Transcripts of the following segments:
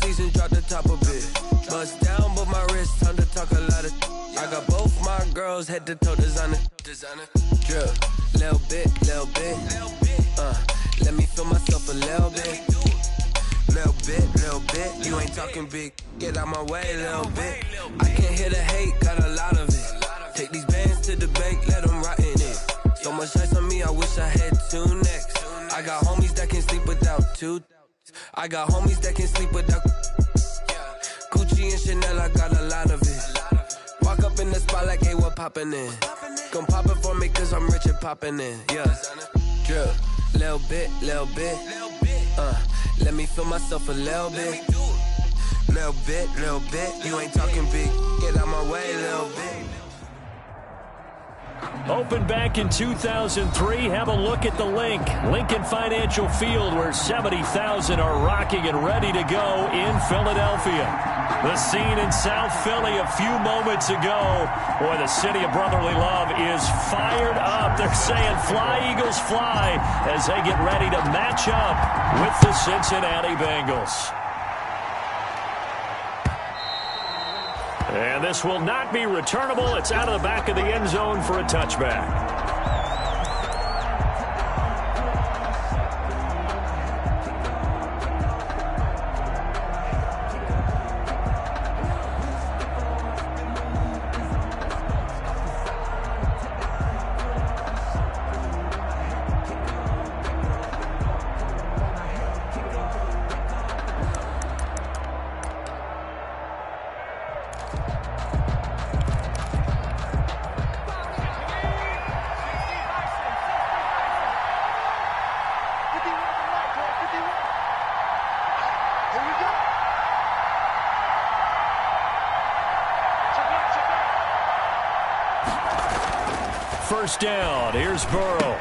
seasons, drop the top a bit. Bust down, but my wrist, time to talk a lot of. I got both my girls head to toe designer. Drip, little bit. Let me feel myself a little bit. Little bit. You ain't talking big. Get out my way, little bit. I can't hear the hate, got a lot of it. Take these bands to the bank, let them rot in it. So much ice on me, I wish I had two necks. I got homies that can sleep without two. I got homies that can sleep without. Gucci and Chanel, I got a lot of it. Walk up in the spot like, hey, what poppin' in? Gon' pop it for me, cause I'm rich and poppin' in. Yeah. Drip, little bit. Let me feel myself a little bit. Little bit. You ain't talking big. Get out my way, little bit. Opened back in 2003. Have a look at the link. Lincoln Financial Field, where 70,000 are rocking and ready to go in Philadelphia. The scene in South Philly a few moments ago. Boy, the city of brotherly love is fired up. They're saying, fly, Eagles, fly, as they get ready to match up with the Cincinnati Bengals. And this will not be returnable. It's out of the back of the end zone for a touchback. First down. Here's Burrow.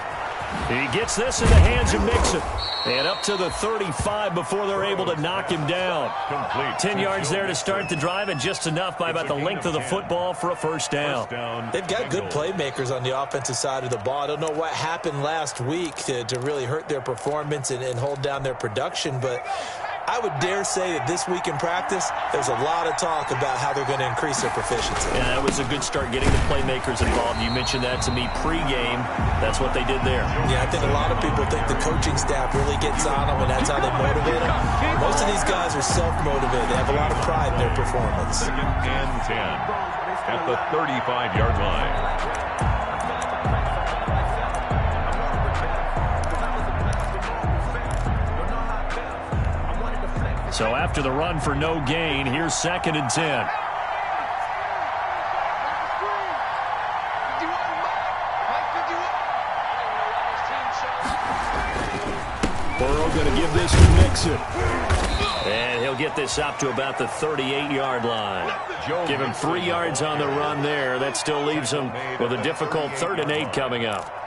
He gets this in the hands of Mixon. And up to the 35 before they're able to knock him down. 10 yards there to start the drive, and just enough by about the length of the football for a first down. They've got good playmakers on the offensive side of the ball. I don't know what happened last week to really hurt their performance and hold down their production, but I would dare say that this week in practice, there's a lot of talk about how they're going to increase their proficiency. Yeah, that was a good start getting the playmakers involved. You mentioned that to me pregame. That's what they did there. Yeah, I think a lot of people think the coaching staff really gets on them, and that's how they motivate them. Most of these guys are self-motivated. They have a lot of pride in their performance. Second and 10 at the 35-yard line. So after the run for no gain, here's second and 10. Burrow going to give this to Mixon. And he'll get this up to about the 38-yard line. Give him 3 yards on the run there. That still leaves him with a difficult 3rd and 8 coming up.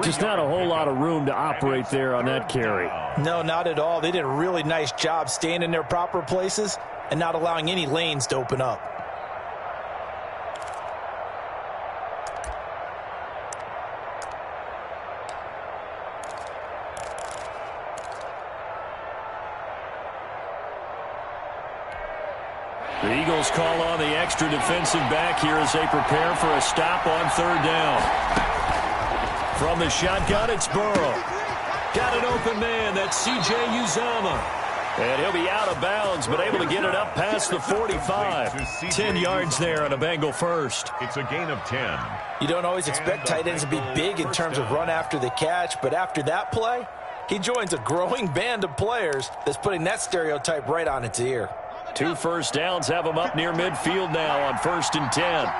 Just not a whole lot of room to operate there on that carry. No, not at all. They did a really nice job staying in their proper places and not allowing any lanes to open up. The Eagles call on the extra defensive back here as they prepare for a stop on 3rd down. From the shotgun, it's Burrow. Got an open man. That's C.J. Uzomah. And he'll be out of bounds, but able to get it up past the 45. 10 yards there on a Bengal first. It's a gain of 10. You don't always expect tight ends to be big in terms of run after the catch, but after that play, he joins a growing band of players that's putting that stereotype right on its ear. 2 first downs have him up near midfield now on 1st and 10.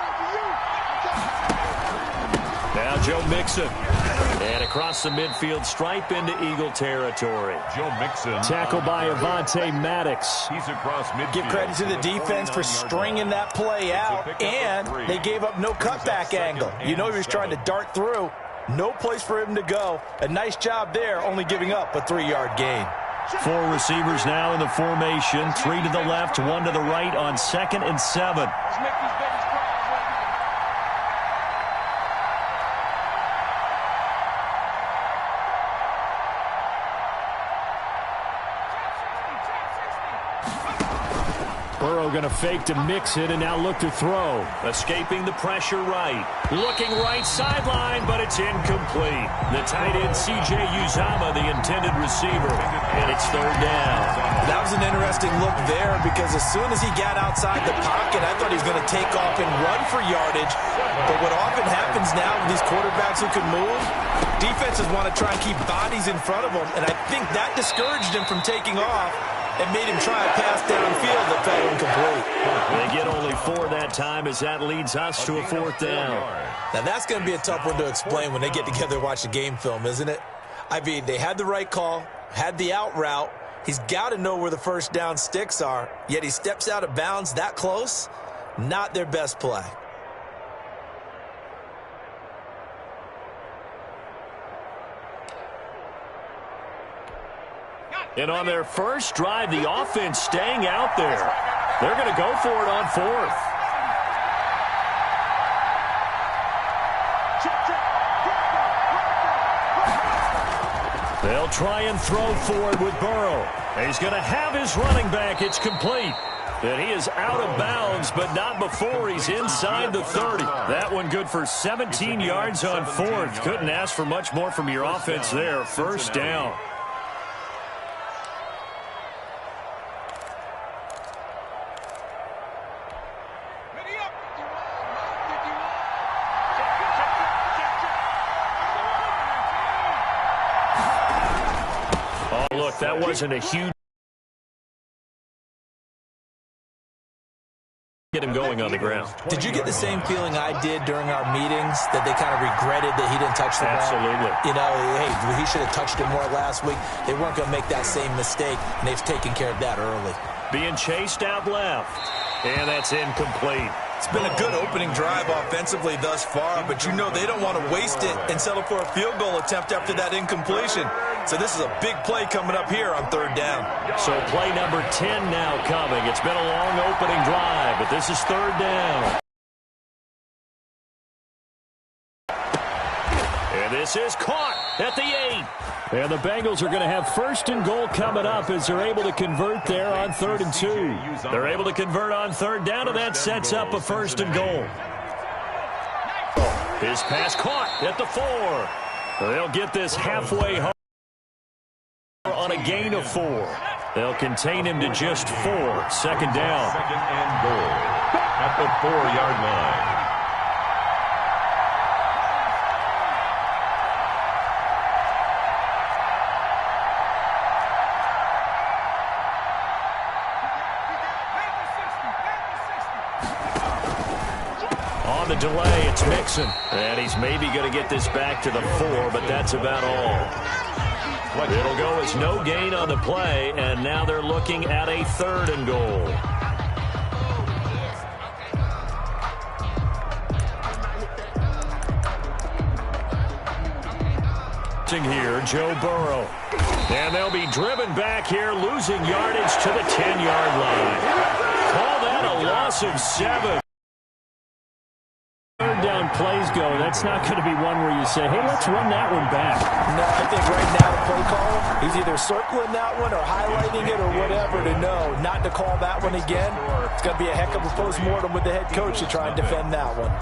Now Joe Mixon. And across the midfield stripe into Eagle territory. Joe Mixon. Tackled by Avonte Maddox. He's across midfield. Give credit to the defense for stringing that play out, and they gave up no cutback angle. You know he was trying to dart through. No place for him to go. A nice job there, only giving up a 3-yard gain. 4 receivers now in the formation. 3 to the left, 1 to the right on 2nd and 7. Burrow going to fake to mix it and now look to throw. Escaping the pressure right. Looking right sideline, but it's incomplete. The tight end C.J. Uzomah, the intended receiver, and it's third down. That was an interesting look there because as soon as he got outside the pocket, I thought he was going to take off and run for yardage. But what often happens now with these quarterbacks who can move, defenses want to try and keep bodies in front of them, and I think that discouraged him from taking off and made him try a pass downfield that fell incomplete. They get only 4 that time as that leads us to a fourth down. Now that's going to be a tough one to explain when they get together and watch the game film, isn't it? I mean, they had the right call, had the out route. He's got to know where the first down sticks are, yet he steps out of bounds that close. Not their best play. And on their first drive, the offense staying out there. They're going to go for it on fourth. They'll try and throw for it with Burrow. He's going to have his running back. It's complete. And he is out of bounds, but not before he's inside the 30. That one good for 17 yards on fourth. Couldn't ask for much more from your offense there. First down. That wasn't a huge get him going on the ground. Did you get the same feeling I did during our meetings that they kind of regretted that he didn't touch the ball? Absolutely. You know, hey, he should have touched it more last week. They weren't going to make that same mistake, and they've taken care of that early. Being chased out left, and that's incomplete. It's been a good opening drive offensively thus far, but you know they don't want to waste it and settle for a field goal attempt after that incompletion. So this is a big play coming up here on third down. So play number 10 now coming. It's been a long opening drive, but this is third down. And this is caught at the 8. And the Bengals are going to have first and goal coming up as they're able to convert there on 3rd and 2. They're able to convert on third down, and that sets up a first and goal. His pass caught at the 4. They'll get this halfway home on a gain of 4. They'll contain him to just 4. Second down. Second and goal at the 4-yard line. The delay, it's Mixon. And he's maybe going to get this back to the 4, but that's about all. It'll go as no gain on the play, and now they're looking at a 3rd and goal. Here, Joe Burrow. And they'll be driven back here, losing yardage to the 10-yard line. Call that a loss of 7. Down plays go, that's not going to be one where you say, hey, let's run that one back. No, I think right now the play caller, he's either circling that one or highlighting it or whatever to know not to call that one again. It's going to be a heck of a postmortem with the head coach to try and defend that one.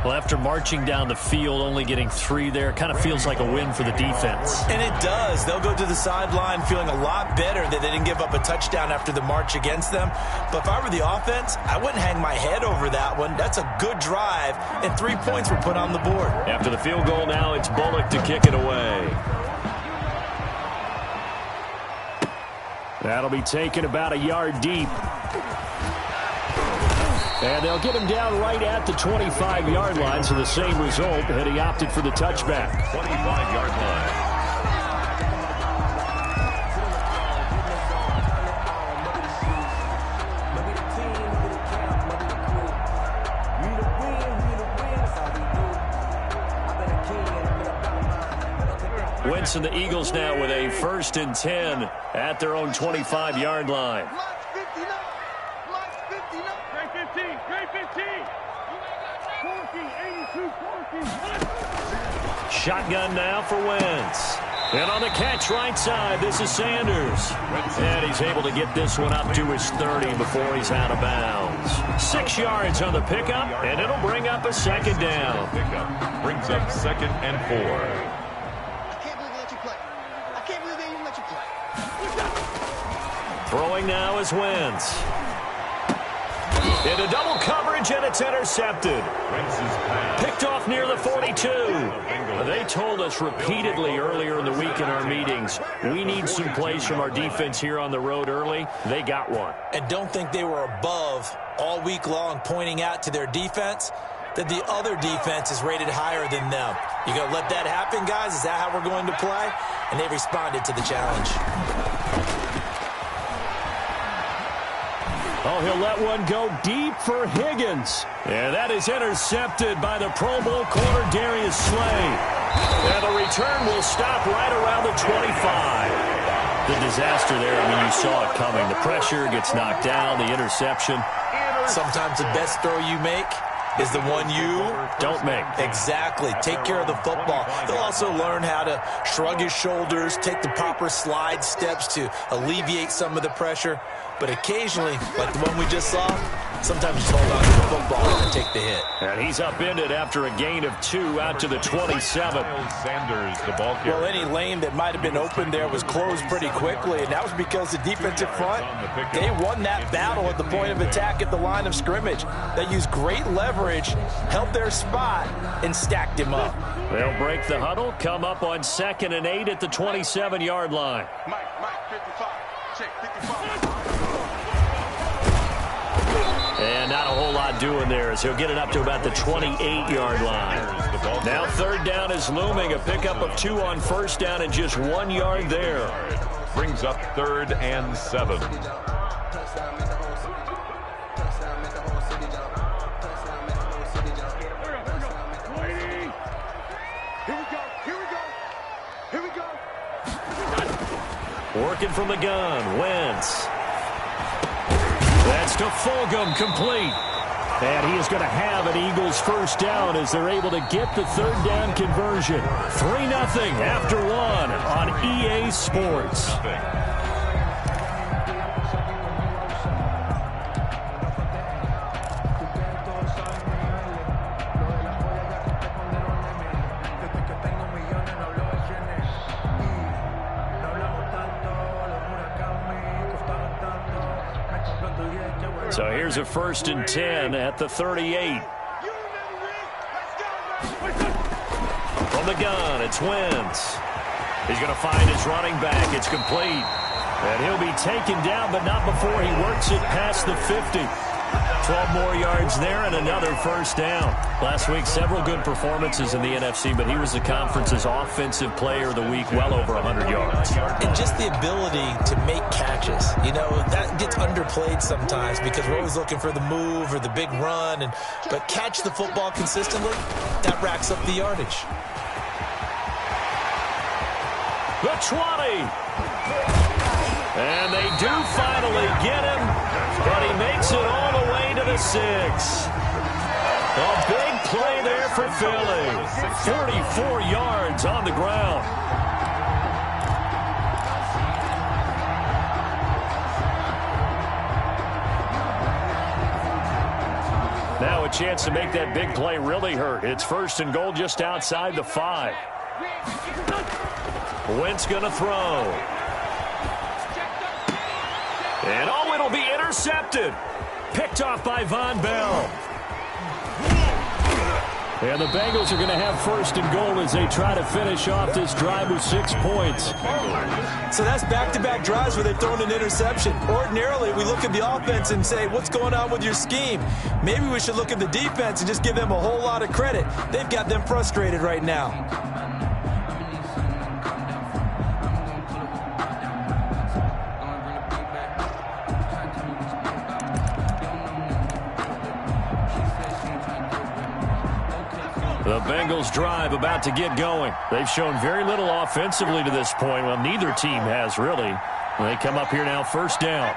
Well, after marching down the field, only getting 3 there, kind of feels like a win for the defense. And it does. They'll go to the sideline feeling a lot better that they didn't give up a touchdown after the march against them. But if I were the offense, I wouldn't hang my head over that one. That's a good drive, and 3 points were put on the board. After the field goal now, it's Bullock to kick it away. That'll be taken about a yard deep. And they'll get him down right at the 25-yard line, so the same result, and he opted for the touchback. 25-yard line. Wentz and the Eagles now with a 1st and 10 at their own 25-yard line. Shotgun now for Wentz. And on the catch right side, this is Sanders. And he's able to get this one up to his 30 before he's out of bounds. 6 yards on the pickup, and it'll bring up a second down. Pickup brings up 2nd and 4. I can't believe they let you play. I can't believe they even let you play. Throwing now is Wentz. Into double coverage, and it's intercepted. Picked off near the 42. They told us repeatedly earlier in the week in our meetings, we need some plays from our defense here on the road early. They got one. And don't think they were above all week long pointing out to their defense that the other defense is rated higher than them. You going to let that happen, guys? Is that how we're going to play? And they responded to the challenge. Oh, he'll let one go deep for Higgins. And that is intercepted by the Pro Bowl corner Darius Slay. And the return will stop right around the 25. The disaster there, I mean, you saw it coming. The pressure gets knocked down, the interception. Sometimes the best throw you make is the one you don't make. Exactly. Take care of the football. He'll also learn how to shrug his shoulders, take the proper slide steps to alleviate some of the pressure. But occasionally, like the one we just saw, sometimes just hold on to the football and take the hit. And he's upended after a gain of 2 out to the 27. Sanders, the ball carrier. Well, any lane that might have been open there was closed pretty quickly, and that was because the defensive front, they won that battle at the point of attack at the line of scrimmage. They used great leverage, held their spot, and stacked him up. They'll break the huddle, come up on 2nd and 8 at the 27-yard line. Mike, 55. Check, 55. And not a whole lot doing there as he'll get it up to about the 28-yard line. Now 3rd down is looming. A pickup of 2 on 1st down and just 1 yard there. Brings up 3rd and 7. Here we go. Working from the gun, Wentz. That's to Fulgham, complete. And he is going to have an Eagles 1st down as they're able to get the 3rd down conversion. 3-0 after 1 on EA Sports. So here's a 1st and 10 at the 38. From the gun, it's Wentz. He's going to find his running back. It's complete. And he'll be taken down, but not before he works it past the 50. 12 more yards there and another 1st down. Last week, several good performances in the NFC, but he was the conference's offensive player of the week, well over 100 yards. And just the ability to make catches. You know, that gets underplayed sometimes because we're always looking for the move or the big run. But catch the football consistently, that racks up the yardage. The 20. And they do finally get him, but he makes it all the way to the 6. A big play there for Philly. 44 yards on the ground. Now a chance to make that big play really hurt. It's 1st and goal just outside the 5. Wentz going to throw. And oh, it'll be intercepted. Picked off by Von Bell. And the Bengals are going to have 1st and goal as they try to finish off this drive with 6 points. So that's back-to-back drives where they've thrown an interception. Ordinarily, we look at the offense and say, what's going on with your scheme? Maybe we should look at the defense and just give them a whole lot of credit. They've got them frustrated right now. The Bengals drive about to get going. They've shown very little offensively to this point. Well, neither team has really. They come up here now 1st down.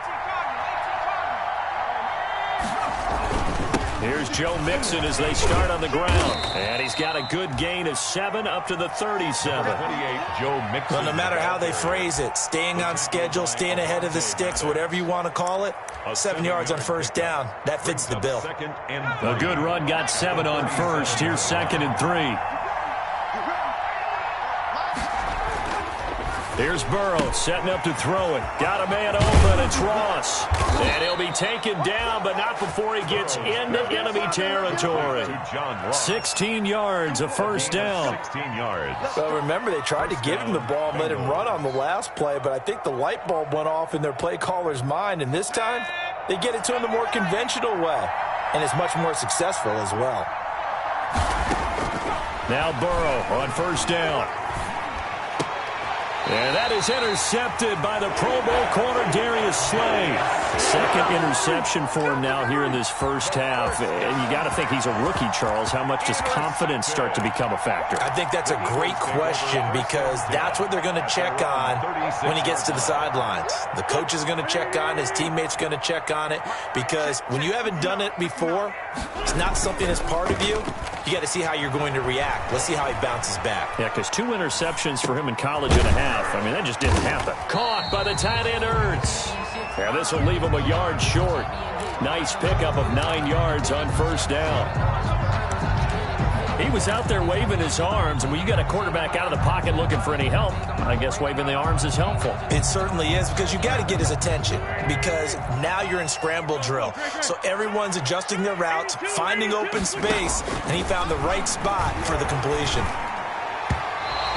Here's Joe Mixon as they start on the ground. And he's got a good gain of 7 up to the 37. 28, Joe Mixon. Well, no matter how they phrase it, staying on schedule, staying ahead of the sticks, whatever you want to call it, 7 yards on first down, that fits the bill. A good run got 7 on first. Here's 2nd and 3. Here's Burrow setting up to throw it. Got a man open. It's Ross. And he'll be taken down, but not before he gets into enemy territory. 16 yards, a first down. 16 yards. Well, remember, they tried to give him the ball and let him run on the last play, but I think the light bulb went off in their play caller's mind, and this time they get it to him the more conventional way, and it's much more successful as well. Now Burrow on first down. And that is intercepted by the Pro Bowl corner, Darius Slay. Second interception for him now here in this first half. And you got to think he's a rookie, Charles. How much does confidence start to become a factor? I think that's a great question because that's what they're going to check on when he gets to the sidelines. The coach is going to check on, his teammates going to check on it, because when you haven't done it before, it's not something that's part of you. You got to see how you're going to react. Let's see how he bounces back. Yeah, because 2 interceptions for him in college and a half. I mean, that just didn't happen. Caught by the tight end, Ertz. Yeah, this will leave him a yard short. Nice pickup of 9 yards on first down. He was out there waving his arms, and when you got a quarterback out of the pocket looking for any help, I guess waving the arms is helpful. It certainly is, because you got to get his attention, because now you're in scramble drill. So everyone's adjusting their routes, finding open space, and he found the right spot for the completion.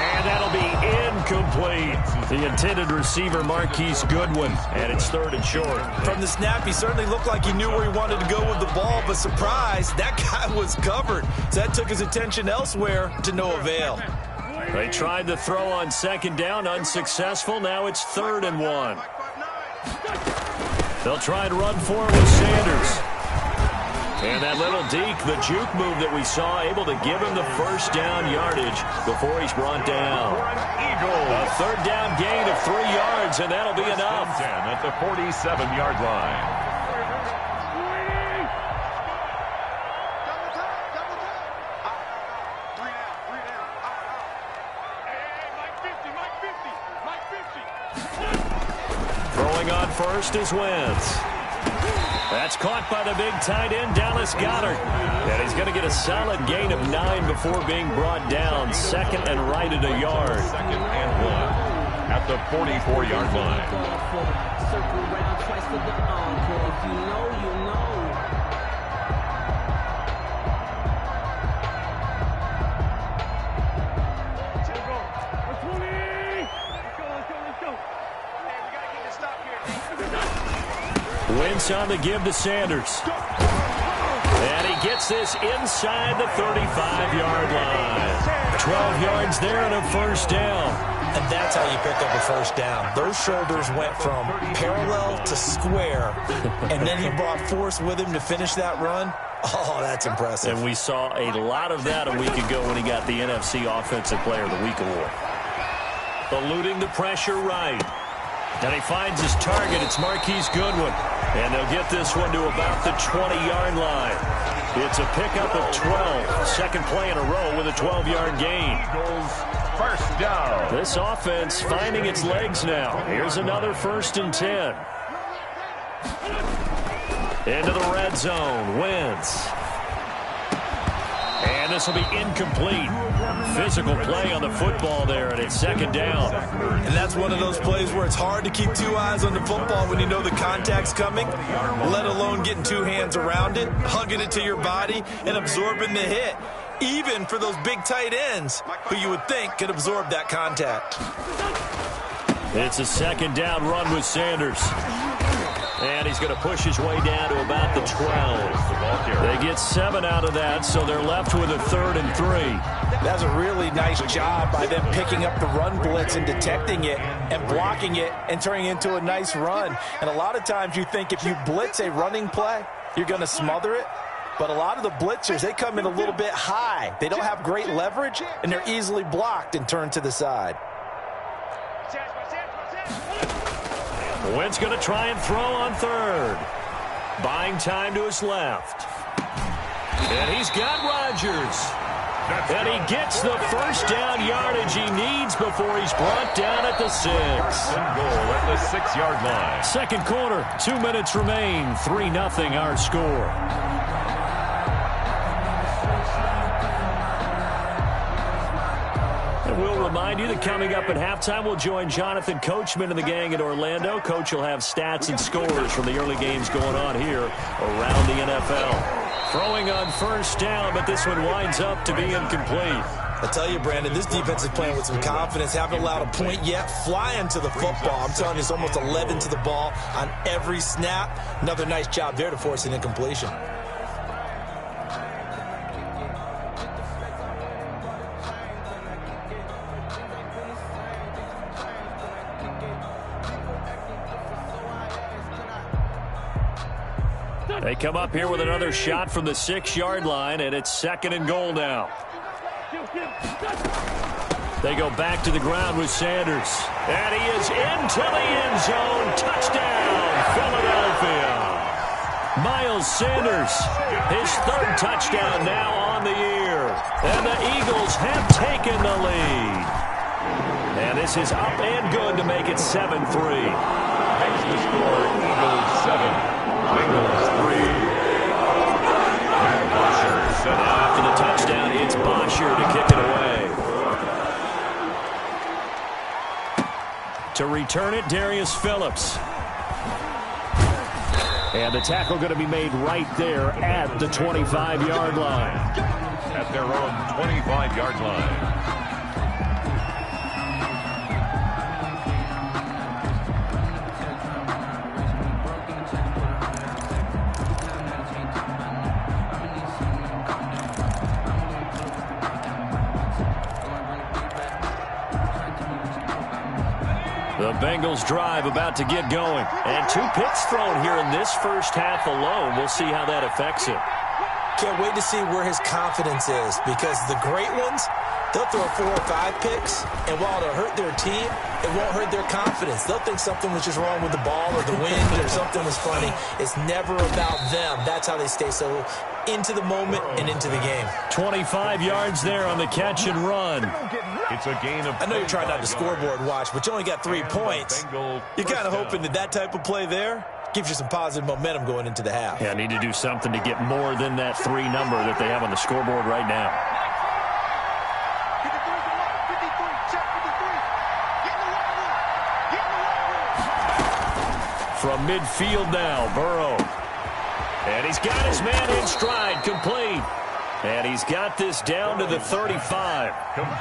And that'll be incomplete. The intended receiver, Marquise Goodwin, and it's 3rd and short. From the snap, he certainly looked like he knew where he wanted to go with the ball, but surprise, that guy was covered. So that took his attention elsewhere to no avail. They tried to throw on 2nd down, unsuccessful. Now it's 3rd and 1. They'll try and run for it with Sanders. And that little deke, the juke move that we saw, able to give him the first down yardage before he's brought down. A 3rd down gain of 3 yards, and that'll be enough. 10 at the 47-yard line. Throwing on first is Wentz. That's caught by the big tight end, Dallas Goedert. And he's going to get a solid gain of 9 before being brought down. 2nd and right at a yard. 2nd and 1 at the 44-yard line. Circle around twice for the encore. If you know, you know. Wentz on the give to Sanders. And he gets this inside the 35-yard line. 12 yards there and a first down. And that's how you pick up a first down. Those shoulders went from parallel to square, and then he brought force with him to finish that run. Oh, that's impressive. And we saw a lot of that a week ago when he got the NFC Offensive Player of the Week award. Eluding the pressure right. And he finds his target. It's Marquise Goodwin. And they'll get this one to about the 20-yard line. It's a pickup of 12. Second play in a row with a 12-yard gain. Eagles first down. This offense finding its legs now. Here's another 1st and 10. Into the red zone. Wentz. And this will be incomplete. Physical play on the football there, and it's 2nd down. And that's one of those plays where it's hard to keep 2 eyes on the football when you know the contact's coming, let alone getting 2 hands around it, hugging it to your body, and absorbing the hit, even for those big tight ends who you would think could absorb that contact. It's a 2nd down run with Sanders. And he's going to push his way down to about the 12. They get 7 out of that, so they're left with a 3rd and 3. That's a really nice job by them picking up the run blitz and detecting it and blocking it and turning it into a nice run. And a lot of times you think if you blitz a running play, you're going to smother it. But a lot of the blitzers, they come in a little bit high. They don't have great leverage, and they're easily blocked and turned to the side. Wentz going to try and throw on 3rd. Buying time to his left. And he's got Rodgers. And he gets the first down yardage he needs before he's brought down at the 6. And goal at the 6-yard line. Second quarter, 2 minutes remain. 3-0 our score. And we'll remind you that coming up at halftime, we'll join Jonathan Coachman and the gang in Orlando. Coach will have stats and scores from the early games going on here around the NFL. Throwing on first down, but this one winds up to be incomplete. I tell you, Brandon, this defense is playing with some confidence. Haven't allowed a point yet. Flying to the football. I'm telling you, it's almost 11 to the ball on every snap. Another nice job there to force an incompletion. They come up here with another shot from the 6-yard line, and it's 2nd and goal now. They go back to the ground with Sanders. And he is into the end zone. Touchdown, Philadelphia. Miles Sanders, his 3rd touchdown now on the year. And the Eagles have taken the lead. And this is up and good to make it 7-3. Makes the score Eagles 7. Bengals 3. And Bosher set up. After the touchdown, it's Bosher to kick it away. To return it, Darius Phillips. And the tackle going to be made right there at the 25-yard line. At their own 25-yard line. The Bengals drive about to get going. And 2 picks thrown here in this first half alone. We'll see how that affects him. Can't wait to see where his confidence is, because the great ones, they'll throw 4 or 5 picks, and while it'll hurt their team, it won't hurt their confidence. They'll think something was just wrong with the ball or the wind or something was funny. It's never about them. That's how they stay so into the moment and into the game. 25 yards there on the catch and run. It's a gain of. I know you're trying not to scoreboard watch, but you only got 3 points. You're kind of hoping that type of play there gives you some positive momentum going into the half. Yeah, need to do something to get more than that 3 number that they have on the scoreboard right now. From midfield now, Burrow. And he's got his man in stride, complete. And he's got this down to the 35.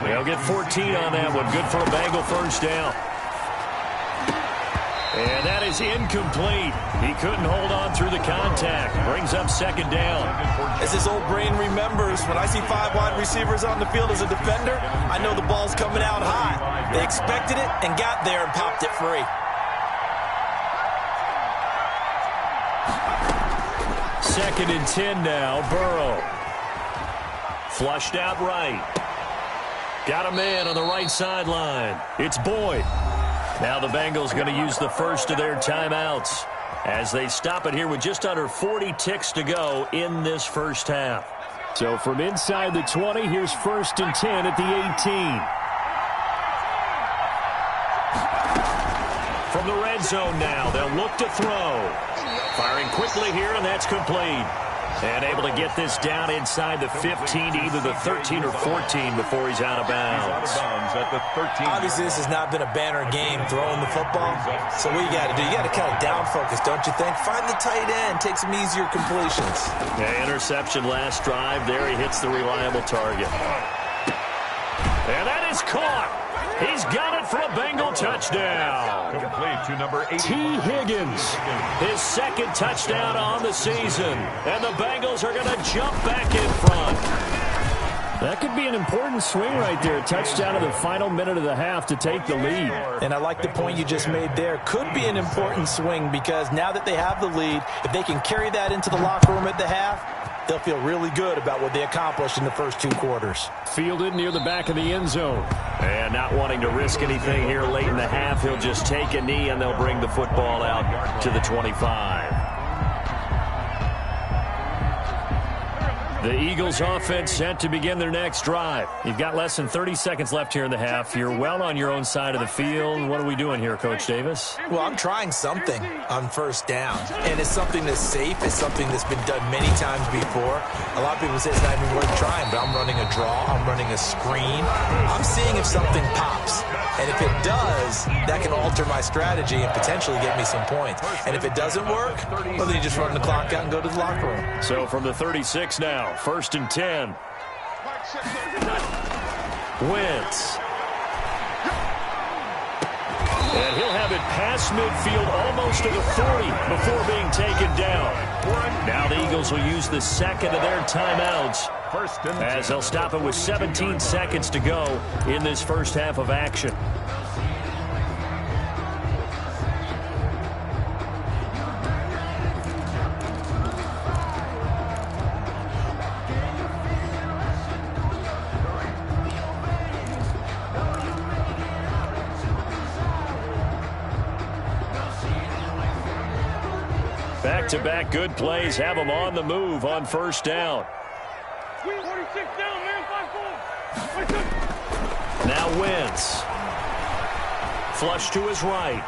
They'll get 14 on that one. Good for a Bengal first down. And that is incomplete. He couldn't hold on through the contact. Brings up 2nd down. As his old brain remembers, when I see 5 wide receivers on the field as a defender, I know the ball's coming out high. They expected it and got there and popped it free. 2nd and 10 now, Burrow. Flushed out right. Got a man on the right sideline. It's Boyd. Now the Bengals going to use the first of their timeouts as they stop it here with just under 40 ticks to go in this first half. So from inside the 20, here's 1st and 10 at the 18. From the red zone now, they'll look to throw. Firing quickly here, and that's complete. And able to get this down inside the 15 to either the 13 or 14 before he's out of bounds. At the 13. Obviously, this has not been a banner game throwing the football. So what you got to do, you got to kind of down focus, don't you think? Find the tight end, take some easier completions. Yeah, interception last drive. There he hits the reliable target. And that is caught. He's got it for a Bengal touchdown. Complete to number 8. T. Higgins, his 2nd touchdown on the season. And the Bengals are going to jump back in front. That could be an important swing right there. A touchdown in the final minute of the half to take the lead. And I like the point you just made there. Could be an important swing because now that they have the lead, if they can carry that into the locker room at the half, they'll feel really good about what they accomplished in the first 2 quarters. Fielded near the back of the end zone. And not wanting to risk anything here late in the half, he'll just take a knee and they'll bring the football out to the 25. The Eagles offense set to begin their next drive. You've got less than 30 seconds left here in the half. You're well on your own side of the field. What are we doing here, Coach Davis? Well, I'm trying something on first down, and it's something that's safe. It's something that's been done many times before. A lot of people say it's not even worth trying, but I'm running a draw. I'm running a screen. I'm seeing if something pops, and if it does, that can alter my strategy and potentially get me some points. And if it doesn't work, well, then you just run the clock out and go to the locker room. So from the 36 now, 1st and 10. Wentz. And he'll have it past midfield almost to the 40 before being taken down. Now the Eagles will use the second of their timeouts as they'll stop it with 17 seconds to go in this first half of action. Back-to-back good plays have them on the move on first down. Now Wentz. Flush to his right.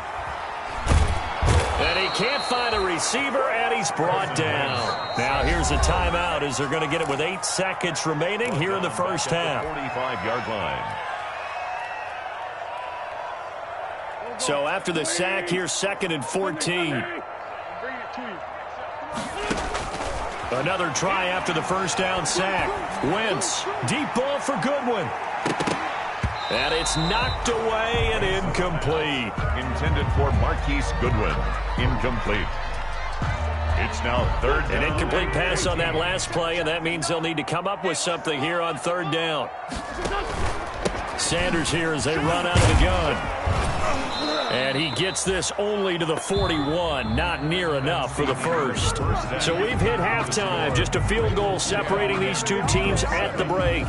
And he can't find a receiver, and he's brought down. Now here's a timeout as they're going to get it with 8 seconds remaining here in the first half. 45-yard line. So after the sack, here's 2nd and 14. Another try after the first down sack. Wentz, deep ball for Goodwin. And it's knocked away and incomplete. Intended for Marquise Goodwin. Incomplete. It's now 3rd down. An incomplete pass on that last play, and that means they'll need to come up with something here on 3rd down. Sanders here as they run out of the gun. And he gets this only to the 41, not near enough for the first. So we've hit halftime, just a field goal separating these two teams at the break.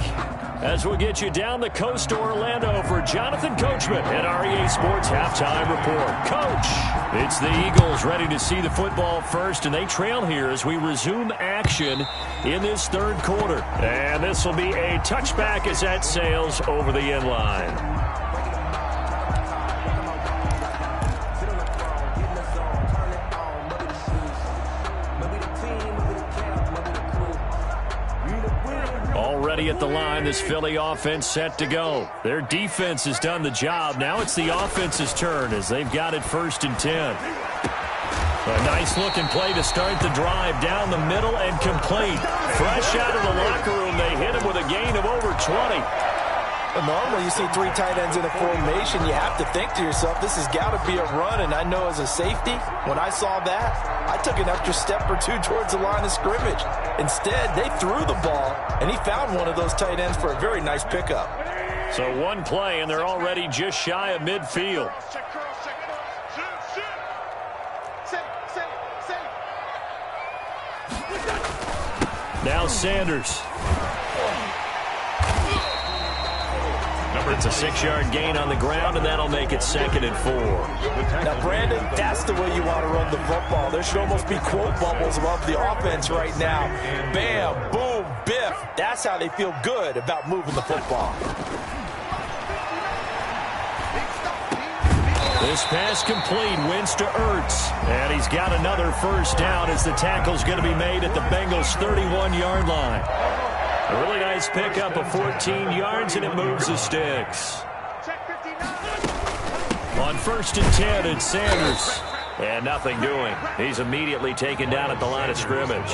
As we'll get you down the coast to Orlando for Jonathan Coachman at REA Sports Halftime Report. Coach, it's the Eagles ready to see the football first, and they trail here as we resume action in this 3rd quarter. And this will be a touchback as that sails over the end line. Already at the line, this Philly offense set to go. Their defense has done the job. Now it's the offense's turn as they've got it 1st and 10. A nice-looking play to start the drive down the middle and complete. Fresh out of the locker room, they hit him with a gain of over 20. Normally, you see 3 tight ends in a formation, you have to think to yourself, this has got to be a run, and I know as a safety, when I saw that, I took an extra step or 2 towards the line of scrimmage. Instead, they threw the ball, and he found one of those tight ends for a very nice pickup. So one play, and they're already just shy of midfield. Now Sanders. It's a 6-yard gain on the ground, and that'll make it 2nd and 4. Now, Brandon, that's the way you want to run the football. There should almost be quote bubbles above the offense right now. Bam, boom, biff. That's how they feel good about moving the football. This pass complete, Wentz to Ertz. And he's got another first down as the tackle's going to be made at the Bengals' 31-yard line. A really nice pickup of 14 yards, and it moves the sticks. On 1st and 10, it's Sanders. And nothing doing. He's immediately taken down at the line of scrimmage.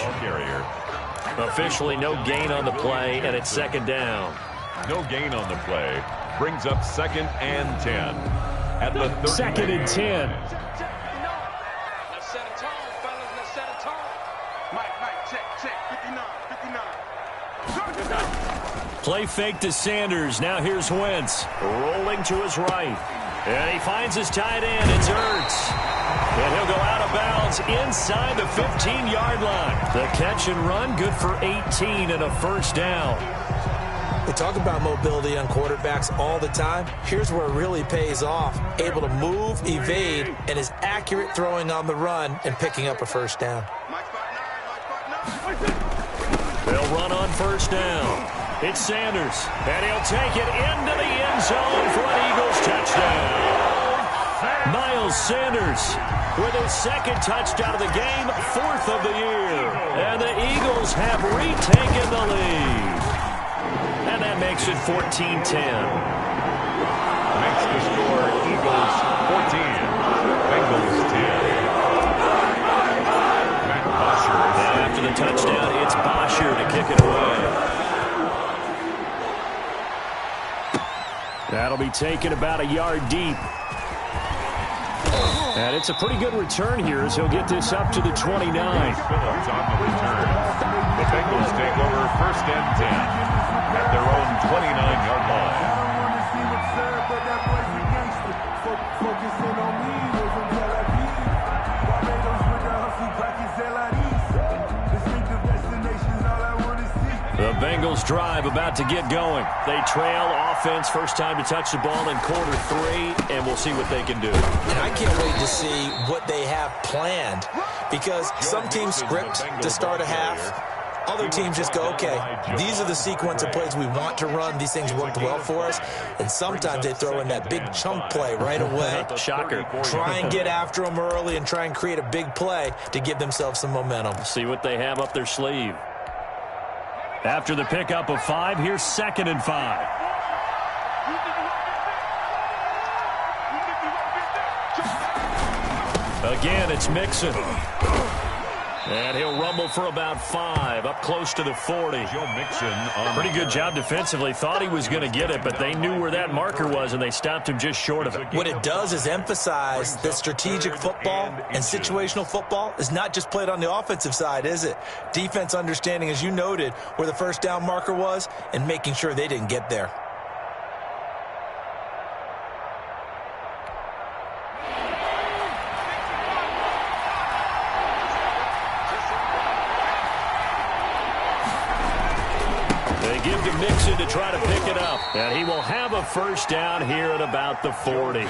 Officially no gain on the play, and it's 2nd down. No gain on the play. Brings up 2nd and 10. At the 2nd and 10. Let's set a tone, fellas. Let's set a tone. Mike, check. 59. Play fake to Sanders. Now here's Wentz. Rolling to his right. And he finds his tight end. It's Ertz. And he'll go out of bounds inside the 15-yard line. The catch and run, good for 18 and a first down. We talk about mobility on quarterbacks all the time. Here's where it really pays off. Able to move, evade, and is accurate throwing on the run and picking up a first down. They'll run on first down. It's Sanders, and he'll take it into the end zone for an Eagles touchdown. Miles Sanders with his second touchdown of the game, 4th of the year. And the Eagles have retaken the lead. And that makes it 14-10. Makes the score Eagles 14, Bengals 10. Matt Bosher. Now after the touchdown, it's Bosher to kick it away. That'll be taken about a yard deep. And it's a pretty good return here as he'll get this up to the 29. Phillips on the return. The Bengals take over 1st and 10 at their own 29-yard line. The Bengals drive about to get going. They trail offense, first time to touch the ball in quarter 3, and we'll see what they can do. And I can't wait to see what they have planned, because some teams script to start a half. Other teams just go, okay, these are the sequence of plays we want to run. These things worked well for us. And sometimes they throw in that big chunk play right away. Shocker. Try and get after them early and try and create a big play to give themselves some momentum. See what they have up their sleeve. After the pickup of 5, here's 2nd and 5. Again, it's Mixon. And he'll rumble for about 5, up close to the 40. Joe Mixon Pretty good job defensively. Thought he was going to get it, but they knew where that marker was, and they stopped him just short of it. What it does is emphasize that strategic football and situational football is not just played on the offensive side, is it? Defense understanding, as you noted, where the first down marker was and making sure they didn't get there. Give to Mixon to try to pick it up. And he will have a first down here at about the 40.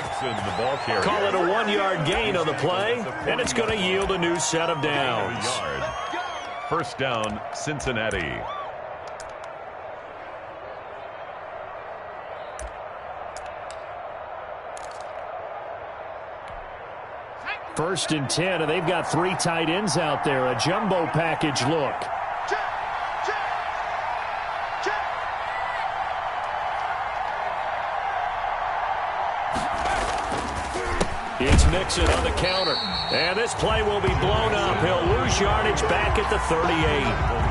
Call it a 1-yard gain on the play, and it's going to yield a new set of downs. First down, Cincinnati. First and 10, and they've got 3 tight ends out there. A jumbo package look. It's Mixon on the counter. And this play will be blown up. He'll lose yardage back at the 38.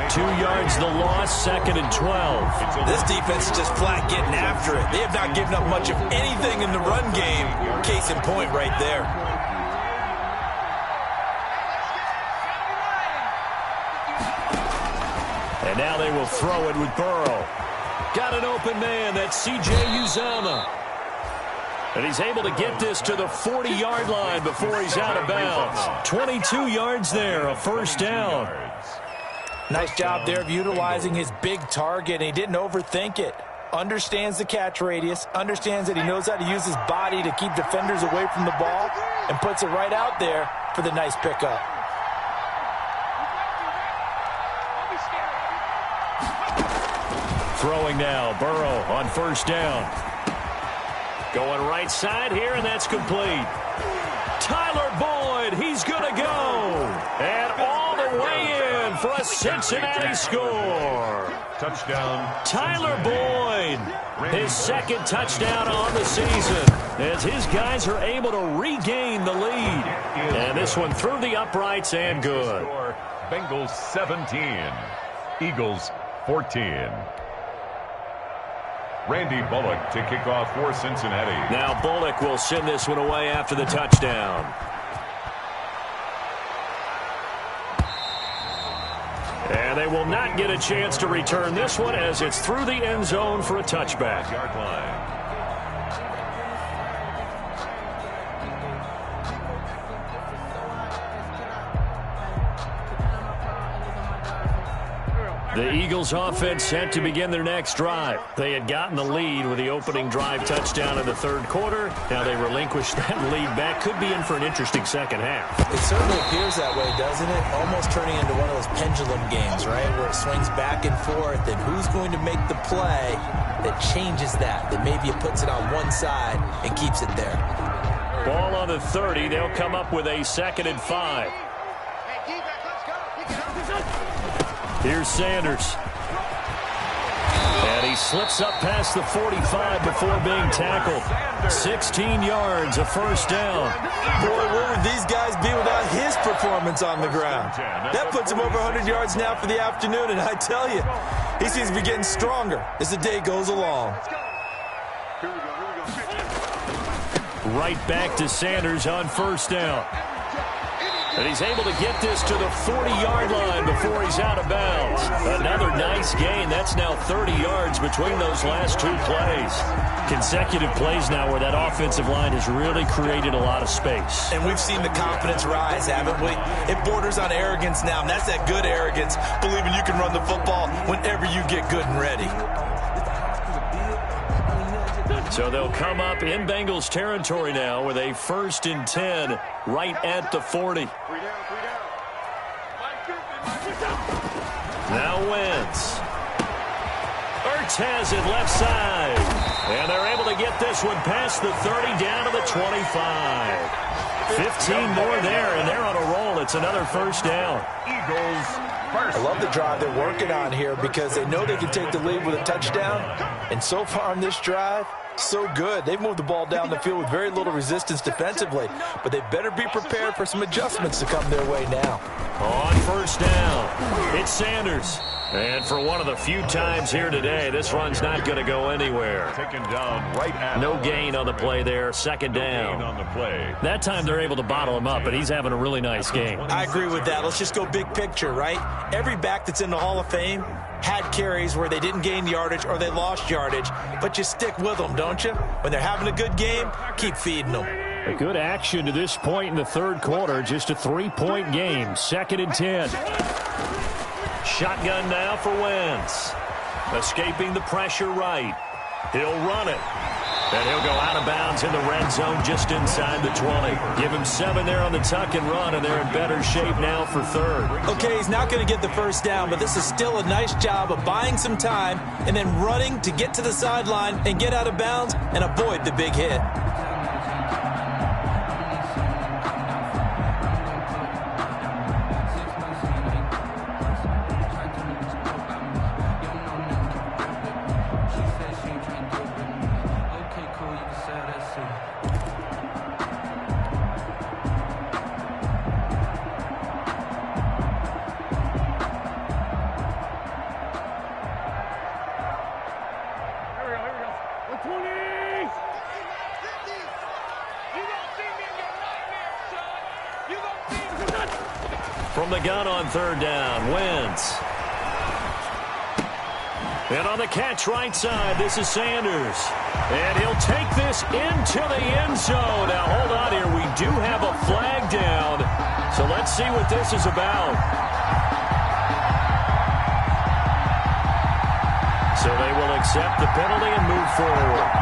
2 yards the loss, 2nd and 12. This defense is just flat getting after it. They have not given up much of anything in the run game. Case in point right there. And now they will throw it with Burrow. Got an open man. That's C.J. Uzomah. And he's able to get this to the 40-yard line before he's out of bounds. 22 yards there, a first down. Nice job there of utilizing his big target, and he didn't overthink it. Understands the catch radius, understands that he knows how to use his body to keep defenders away from the ball, and puts it right out there for the nice pickup. Throwing now, Burrow on first down. Going right side here, and that's complete. Tyler Boyd, he's going to go. And all the way in for a Cincinnati score. Touchdown. Tyler Boyd, his 2nd touchdown on the season, as his guys are able to regain the lead. And this one through the uprights and good. Bengals 17, Eagles 14. Randy Bullock to kick off for Cincinnati. Now Bullock will send this one away after the touchdown. And they will not get a chance to return this one as it's through the end zone for a touchback. Yard line. The Eagles offense set to begin their next drive. They had gotten the lead with the opening drive touchdown in the third quarter. Now they relinquished that lead back. Could be in for an interesting second half. It certainly appears that way, doesn't it? Almost turning into one of those pendulum games, right, where it swings back and forth, and who's going to make the play that changes that maybe it puts it on one side and keeps it there. Ball on the 30. They'll come up with a 2nd and 5. Here's Sanders. And he slips up past the 45 before being tackled. 16 yards, a first down. Boy, where would these guys be without his performance on the ground? That puts him over 100 yards now for the afternoon, and I tell you, he seems to be getting stronger as the day goes along. Right back to Sanders on first down. And he's able to get this to the 40-yard line before he's out of bounds. Another nice gain. That's now 30 yards between those last two plays. Consecutive plays now where that offensive line has really created a lot of space. And we've seen the confidence rise, haven't we? It borders on arrogance now, and that's that good arrogance, believing you can run the football whenever you get good and ready. So they'll come up in Bengals territory now with a 1st and 10 right at the 40. Now Wentz. Ertz has it left side. And they're able to get this one past the 30 down to the 25. 15 more there, and they're on a roll. It's another first down. Eagles first. I love the drive they're working on here because they know they can take the lead with a touchdown. And so far on this drive, so good. They've moved the ball down the field with very little resistance defensively, but they better be prepared for some adjustments to come their way now. On first down, it's Sanders. And for one of the few times here today, this run's not going to go anywhere. Taken down right at no gain on the play there, 2nd down. on the play. That time they're able to bottle him up, but he's having a really nice game. I agree with that. Let's just go big picture, right? Every back that's in the Hall of Fame had carries where they didn't gain yardage or they lost yardage, but you stick with them, don't you? When they're having a good game, keep feeding them. A good action to this point in the third quarter, just a 3-point game, 2nd and 10. Shotgun now for Wentz. Escaping the pressure right. He'll run it. And he'll go out of bounds in the red zone just inside the 20. Give him 7 there on the tuck and run, and they're in better shape now for third. Okay, he's not going to get the first down, but this is still a nice job of buying some time and then running to get to the sideline and get out of bounds and avoid the big hit. From the gun on third down, Wentz. And on the catch right side, this is Sanders. And he'll take this into the end zone. Now, hold on here. We do have a flag down. So let's see what this is about. So they will accept the penalty and move forward.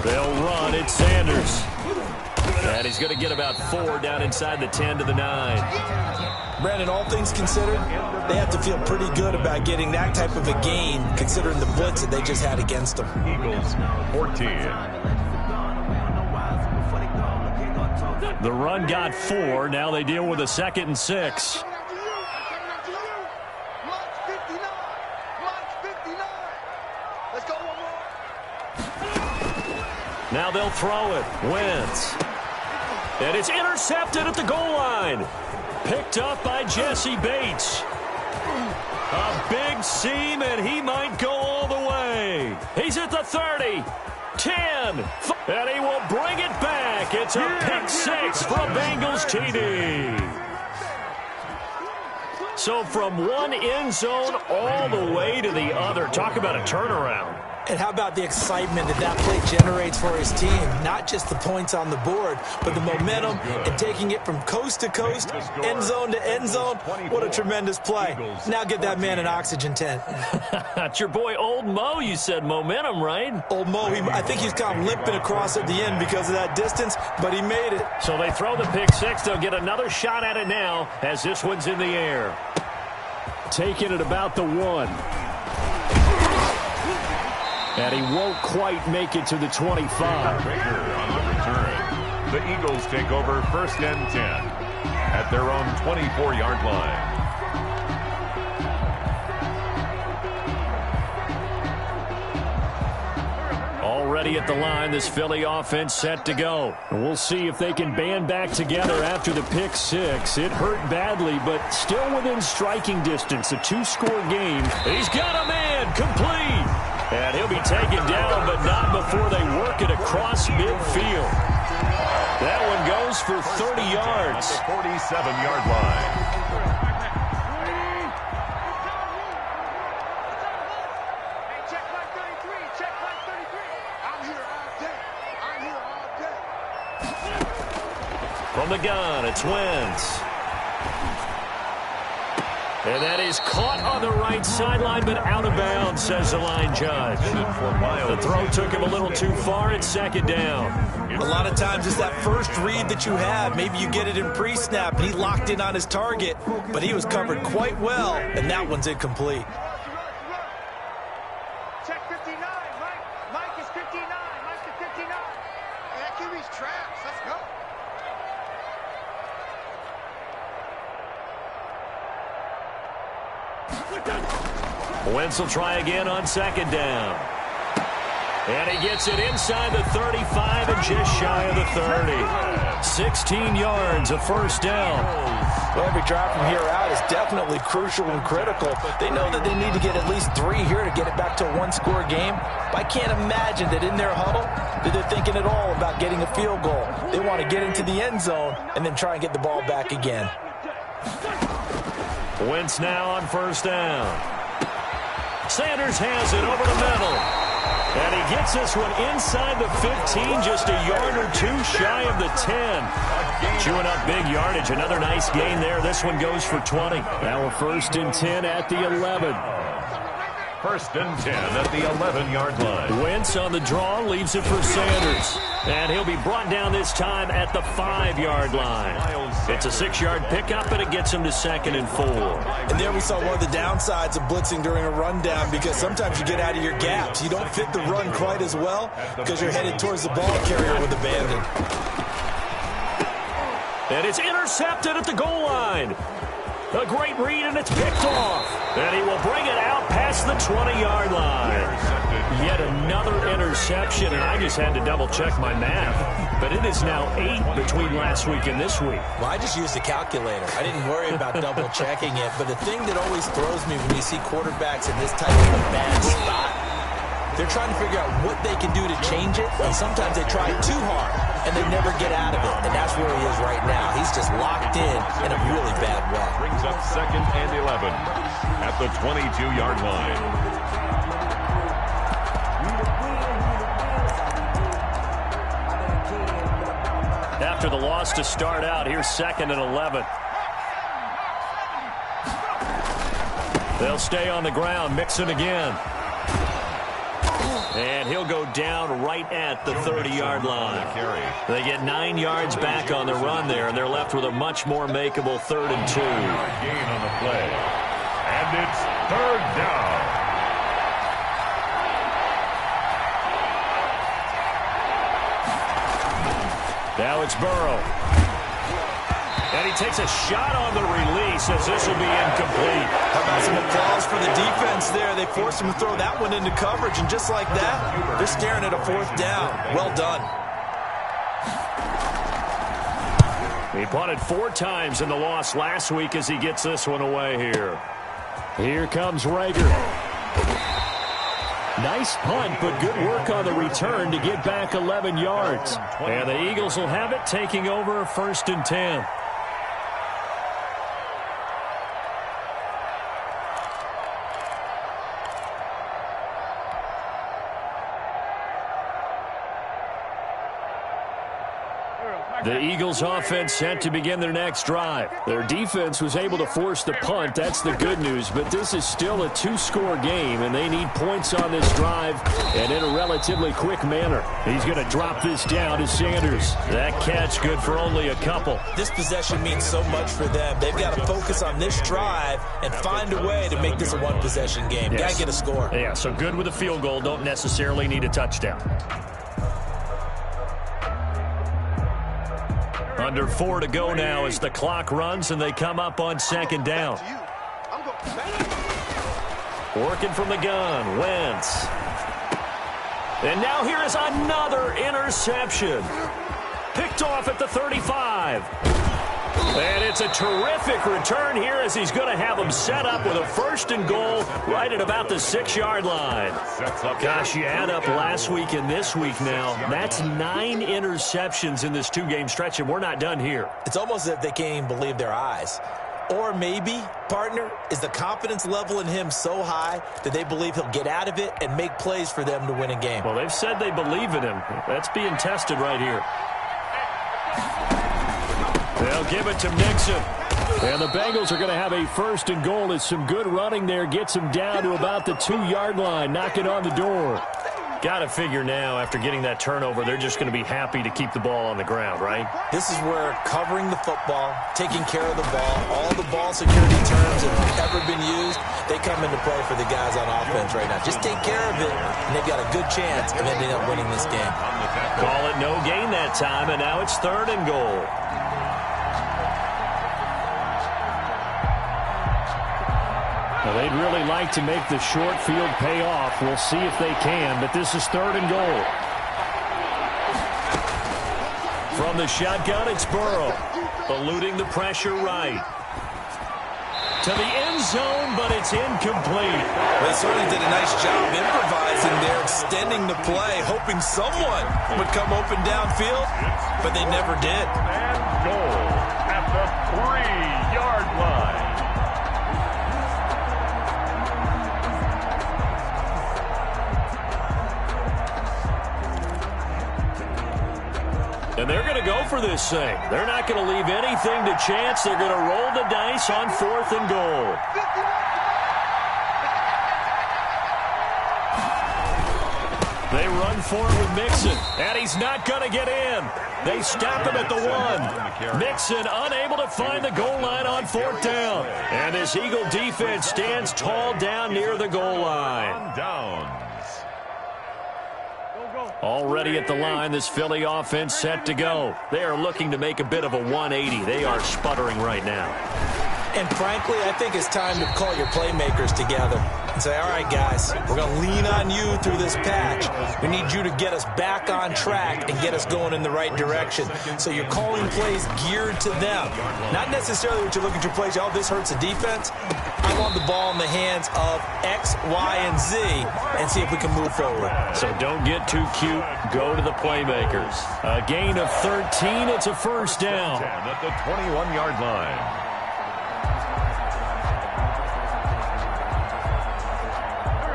They'll run. It's Sanders. And he's going to get about 4 down inside the 10 to the 9. Brandon, all things considered, they have to feel pretty good about getting that type of a gain considering the blitz that they just had against them. Eagles 14. The run got 4. Now they deal with a 2nd and 6. Now they'll throw it. Wentz. And it's intercepted at the goal line. Picked up by Jesse Bates. A big seam, and he might go all the way. He's at at the 30. 10. And he will bring it back. It's a pick six for a Bengals TD. So from one end zone all the way to the other. Talk about a turnaround. And how about the excitement that play generates for his team? Not just the points on the board, but the momentum and taking it from coast to coast, end zone to end zone. What a tremendous play. Now get that man an oxygen tent. That's your boy Old Mo. You said momentum, right? Old Mo, I think he's kind of limping across at the end because of that distance, but he made it. So they throw the pick six. They'll get another shot at it now as this one's in the air. Taking it about the 1. And he won't quite make it to the 25. Baker on the return. The Eagles take over 1st and 10 at their own 24-yard line. Already at the line, this Philly offense set to go. And we'll see if they can band back together after the pick six. It hurt badly, but still within striking distance. A 2-score game. He's got a man complete. And he'll be taken down, but not before they work it across midfield. That one goes for 30 yards. 47-yard line. Check line 33. Check line 33. I'm here all day. I'm here all day. From the gun, it's Wentz. And that is caught on the right sideline, but out of bounds, says the line judge. The throw took him a little too far. It's 2nd down. A lot of times it's that first read that you have. Maybe you get it in pre-snap, and he locked in on his target, but he was covered quite well, and that one's incomplete. Check 59. Mike is 59. Mike is 59. Hey, that QB's trash. Let's go. Wentz will try again on 2nd down. And he gets it inside the 35 and just shy of the 30. 16 yards, a 1st down. Well, every drive from here out is definitely crucial and critical. They know that they need to get at least 3 here to get it back to a 1-score game. But I can't imagine that in their huddle that they're thinking at all about getting a field goal. They want to get into the end zone and then try and get the ball back again. Wentz now on 1st down. Sanders has it over the middle. And he gets this one inside the 15, just a yard or 2 shy of the 10. Chewing up big yardage. Another nice gain there. This one goes for 20. Now a 1st and 10 at the 11. 1st and 10 at the 11-yard line. Wentz on the draw, leaves it for Sanders. And he'll be brought down this time at the 5-yard line. It's a 6-yard pickup, and it gets him to 2nd and 4. And there we saw one of the downsides of blitzing during a rundown, because sometimes you get out of your gaps. You don't fit the run quite as well because you're headed towards the ball carrier with abandon. And it's intercepted at the goal line. A great read, and it's picked off. And he will bring it out past the 20-yard line. Yet another interception, and I just had to double-check my math. But it is now 8 between last week and this week. Well, I just used a calculator. I didn't worry about double-checking it. But the thing that always throws me when you see quarterbacks in this type of a bad spot, they're trying to figure out what they can do to change it. And sometimes they try too hard, and they never get out of it. And that's where he is right now. He's just locked in a really bad way. Brings up 2nd and 11 at the 22-yard line. After the loss to start out, here's 2nd and 11. They'll stay on the ground, Mixon again. And he'll go down right at the 30-yard line. They get 9 yards back on the run there, and they're left with a much more makeable 3rd and 2. Gain on the play. And it's 3rd down. Now it's Burrow. And he takes a shot on the release as this will be incomplete. How about some applause for the defense there? They forced him to throw that one into coverage, and just like that, they're staring at a 4th down. Well done. He punted 4 times in the loss last week as he gets this one away here. Here comes Rager. Nice punt, but good work on the return to get back 11 yards. And the Eagles will have it, taking over 1st and 10. The Eagles offense set to begin their next drive. Their defense was able to force the punt. That's the good news. But this is still a 2-score game, and they need points on this drive and in a relatively quick manner. He's going to drop this down to Sanders. That catch good for only a couple. This possession means so much for them. They've got to focus on this drive and find a way to make this a one-possession game. Yes. Got to get a score. Yeah, so good with a field goal. Don't necessarily need a touchdown. Under 4 to go now as the clock runs and they come up on 2nd down. Working from the gun, Wentz. And now here is another interception. Picked off at the 35. And it's a terrific return here as he's going to have them set up with a 1st and goal right at about the 6-yard line. Gosh, you add up last week and this week now. That's 9 interceptions in this 2-game stretch, and we're not done here. It's almost as if they can't even believe their eyes. Or maybe, partner, is the confidence level in him so high that they believe he'll get out of it and make plays for them to win a game. Well, they've said they believe in him. That's being tested right here. They'll give it to Mixon. And the Bengals are going to have a 1st and goal as some good running there gets them down to about the 2-yard line, knocking on the door. Got to figure now, after getting that turnover, they're just going to be happy to keep the ball on the ground, right? This is where covering the football, taking care of the ball, all the ball security terms that have ever been used, they come into play for the guys on offense right now. Just take care of it, and they've got a good chance of ending up winning this game. Call it no gain that time, and now it's 3rd and goal. Well, they'd really like to make the short field pay off. We'll see if they can, but this is 3rd and goal. From the shotgun, it's Burrow, eluding the pressure right. To the end zone, but it's incomplete. They certainly did a nice job improvising there, extending the play, hoping someone would come open downfield, but they never did. And goal at the 3-yard line. And they're going to go for this thing. They're not going to leave anything to chance. They're going to roll the dice on 4th and goal. They run for it with Mixon, and he's not going to get in. They stop him at the 1. Mixon unable to find the goal line on 4th down. And this Eagle defense stands tall down near the goal line. Downs. Already at the line, this Philly offense set to go. They are looking to make a bit of a 180. They are sputtering right now. And frankly, I think it's time to call your playmakers together and say, all right, guys, we're going to lean on you through this patch. We need you to get us back on track and get us going in the right direction. So you're calling plays geared to them. Not necessarily what you're looking to plays, oh, this hurts the defense. I want the ball in the hands of X, Y, and Z and see if we can move forward. So don't get too cute. Go to the playmakers. A gain of 13. It's a 1st down. At the 21-yard line.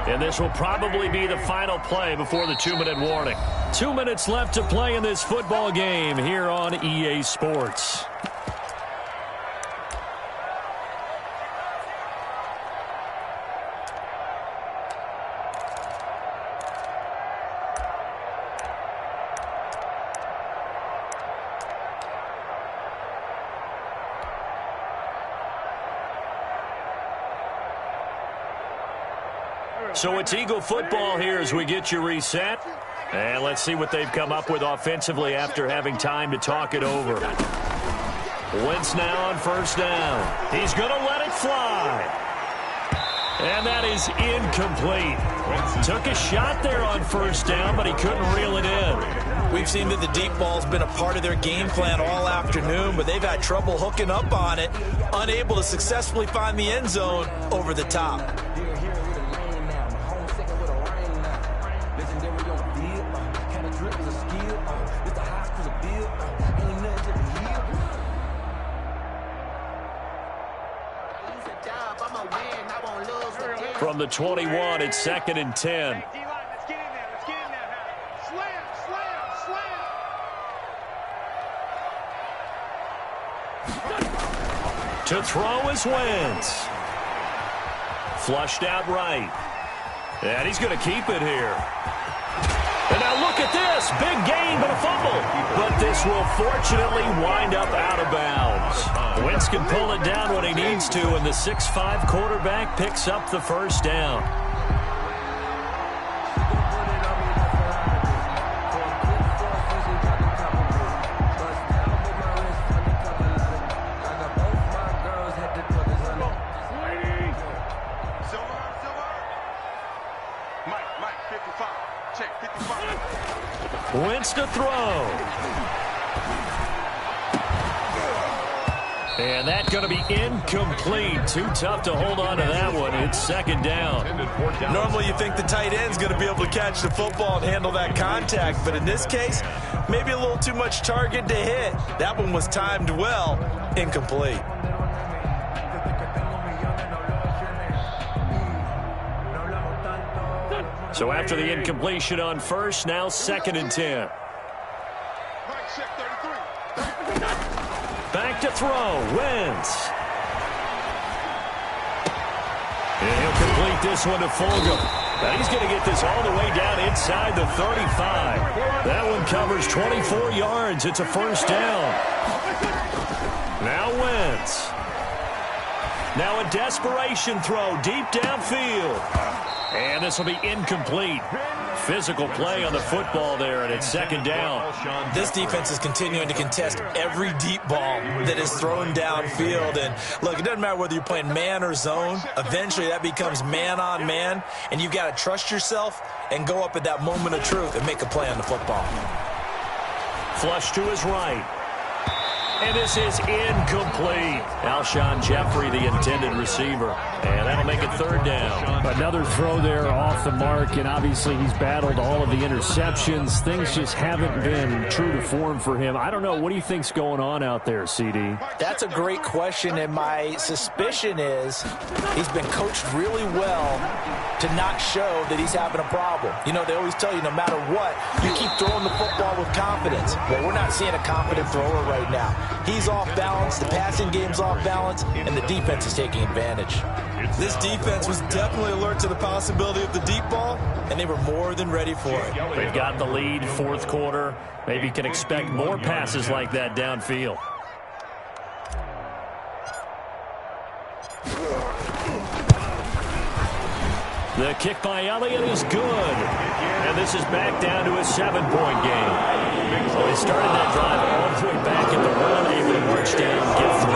And this will probably be the final play before the 2-minute warning. 2 minutes left to play in this football game here on EA Sports. So it's Eagle football here as we get you reset. And let's see what they've come up with offensively after having time to talk it over. Wentz now on 1st down. He's going to let it fly. And that is incomplete. Took a shot there on 1st down, but he couldn't reel it in. We've seen that the deep ball's been a part of their game plan all afternoon, but they've had trouble hooking up on it, unable to successfully find the end zone over the top. From the 21, it's 2nd and 10. Hey, D-line, let's get in there. Let's get in there, man. Slam, slam, slam. To throw is Wentz. Flushed out right. And he's going to keep it here. And now look at this. Big gain, but a fumble. But this will fortunately wind up out of bounds. Wentz can pull it down when he needs to, and the 6'5" quarterback picks up the first down. Wentz to throw. And that's going to be incomplete. Too tough to hold on to that one. It's 2nd down. Normally you think the tight end's going to be able to catch the football and handle that contact, but in this case, maybe a little too much target to hit. That one was timed well. Incomplete. So after the incompletion on first, now 2nd and 10. Back to throw, Wentz. And he'll complete this one to Fulgham. Now he's going to get this all the way down inside the 35. That one covers 24 yards. It's a first down. Now Wentz. Now a desperation throw deep downfield. And this will be incomplete. Physical play on the football there, and it's 2nd down. This defense is continuing to contest every deep ball that is thrown downfield. And look, it doesn't matter whether you're playing man or zone. Eventually that becomes man on man, and you've got to trust yourself and go up at that moment of truth and make a play on the football. Flush to his right. And this is incomplete. Alshon Jeffrey, the intended receiver. And that'll make it 3rd down. Another throw there off the mark, and obviously he's battled all of the interceptions. Things just haven't been true to form for him. I don't know. What do you think's going on out there, CD? That's a great question, and my suspicion is he's been coached really well to not show that he's having a problem. You know, they always tell you no matter what, you keep throwing the football with confidence. Well, we're not seeing a confident thrower right now. He's off balance, the passing game's off balance, and the defense is taking advantage. This defense was definitely alert to the possibility of the deep ball, and they were more than ready for it. They've got the lead, 4th quarter. Maybe can expect more passes like that downfield. The kick by Elliott is good. And this is back down to a 7-point game. So they started that drive all the way back at the run, able to march down, get 3.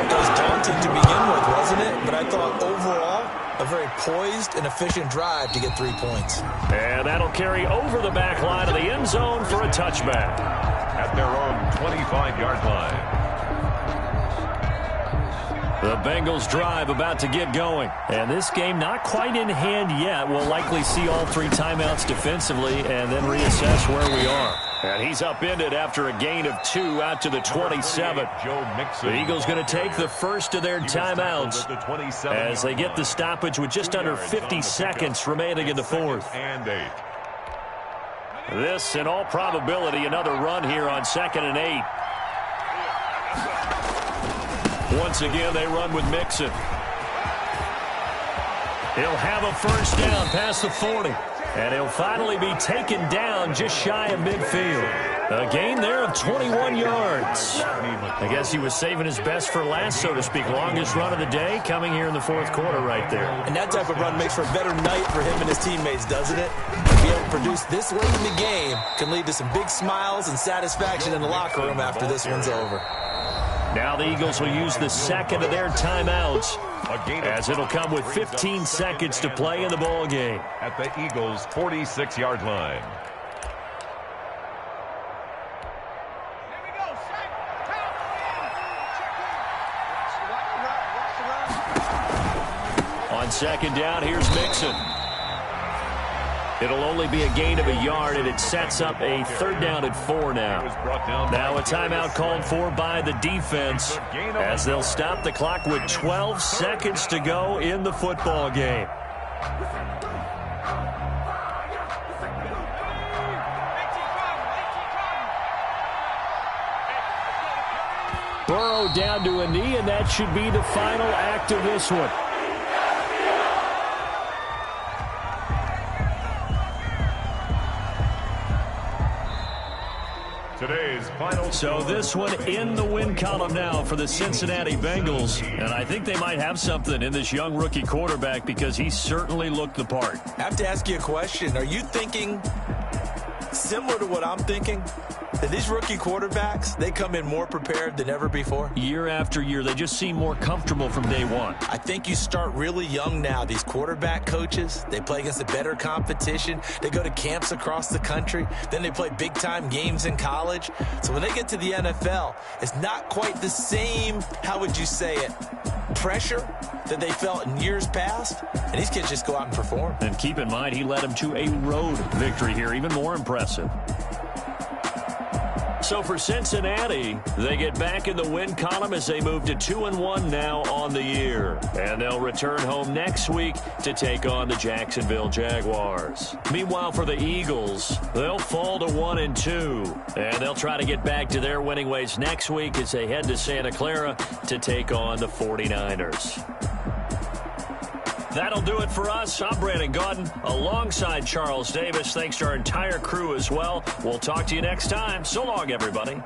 It was daunting to begin with, wasn't it? But I thought overall, a very poised and efficient drive to get 3 points. And that'll carry over the back line of the end zone for a touchback. At their own 25-yard line. The Bengals drive about to get going. And this game not quite in hand yet. We'll likely see all 3 timeouts defensively and then reassess where we are. And he's upended after a gain of 2 out to the 27. The Eagles going to take the first of their timeouts as they get the stoppage with just under 50 seconds remaining in the 4th. This, in all probability, another run here on 2nd and 8. Once again, they run with Mixon. He'll have a first down past the 40. And he'll finally be taken down just shy of midfield. A gain there of 21 yards. I guess he was saving his best for last, so to speak. Longest run of the day coming here in the 4th quarter right there. And that type of run makes for a better night for him and his teammates, doesn't it? To be able to produce this late in the game can lead to some big smiles and satisfaction in the locker room after this one's over. Now the Eagles will use the second of their timeouts, as it'll come with 15 seconds to play in the ball game. At the Eagles' 46-yard line. On 2nd down, here's Mixon. It'll only be a gain of a yard, and it sets up a 3rd down and 4 now. Now a timeout called for by the defense as they'll stop the clock with 12 seconds to go in the football game. Burrow down to a knee, and that should be the final act of this one. So this one in the win column now for the Cincinnati Bengals. And I think they might have something in this young rookie quarterback because he certainly looked the part. I have to ask you a question. Are you thinking similar to what I'm thinking? That these rookie quarterbacks, they come in more prepared than ever before? Year after year, they just seem more comfortable from day one. I think you start really young now. These quarterback coaches, they play against a better competition. They go to camps across the country. Then they play big-time games in college. So when they get to the NFL, it's not quite the same, how would you say it, pressure that they felt in years past. And these kids just go out and perform. And keep in mind, he led them to a road victory here, even more impressive. So for Cincinnati, they get back in the win column as they move to 2-1 now on the year. And they'll return home next week to take on the Jacksonville Jaguars. Meanwhile, for the Eagles, they'll fall to 1-2. And they'll try to get back to their winning ways next week as they head to Santa Clara to take on the 49ers. That'll do it for us. I'm Brandon Gaudin alongside Charles Davis. Thanks to our entire crew as well. We'll talk to you next time. So long, everybody.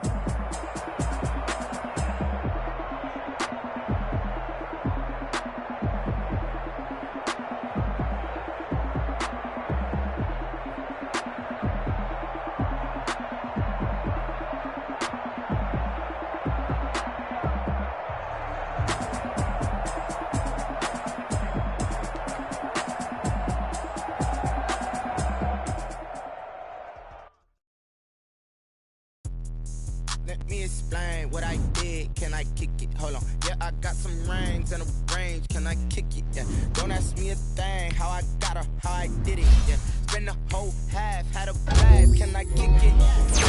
Let me explain what I did. Can I kick it? Hold on. Yeah, I got some rings and a range. Can I kick it? Yeah. Don't ask me a thing. How I got her, how I did it. Yeah. Spend the whole half, had a blast. Can I kick it?